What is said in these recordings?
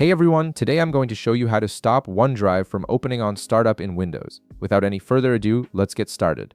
Hey everyone, today I'm going to show you how to stop OneDrive from opening on startup in Windows. Without any further ado, let's get started.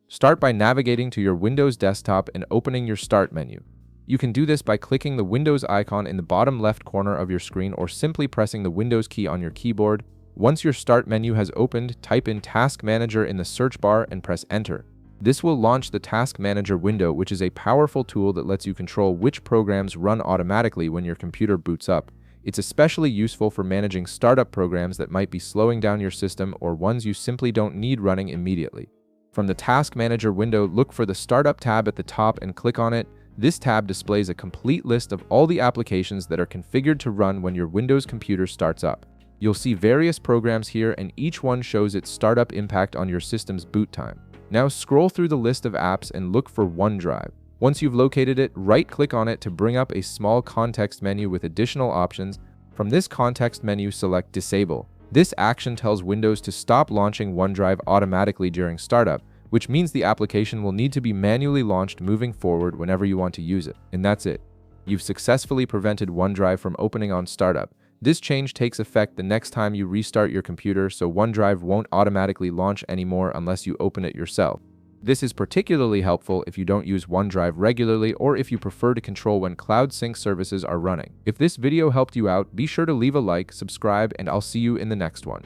Start by navigating to your Windows desktop and opening your Start menu. You can do this by clicking the Windows icon in the bottom left corner of your screen or simply pressing the Windows key on your keyboard. Once your Start menu has opened, type in Task Manager in the search bar and press Enter. This will launch the Task Manager window, which is a powerful tool that lets you control which programs run automatically when your computer boots up. It's especially useful for managing startup programs that might be slowing down your system or ones you simply don't need running immediately. From the Task Manager window, look for the Startup tab at the top and click on it. This tab displays a complete list of all the applications that are configured to run when your Windows computer starts up. You'll see various programs here, and each one shows its startup impact on your system's boot time. Now scroll through the list of apps and look for OneDrive. Once you've located it, right-click on it to bring up a small context menu with additional options. From this context menu, select Disable. This action tells Windows to stop launching OneDrive automatically during startup, which means the application will need to be manually launched moving forward whenever you want to use it. And that's it. You've successfully prevented OneDrive from opening on startup. This change takes effect the next time you restart your computer, so OneDrive won't automatically launch anymore unless you open it yourself. This is particularly helpful if you don't use OneDrive regularly or if you prefer to control when cloud sync services are running. If this video helped you out, be sure to leave a like, subscribe, and I'll see you in the next one.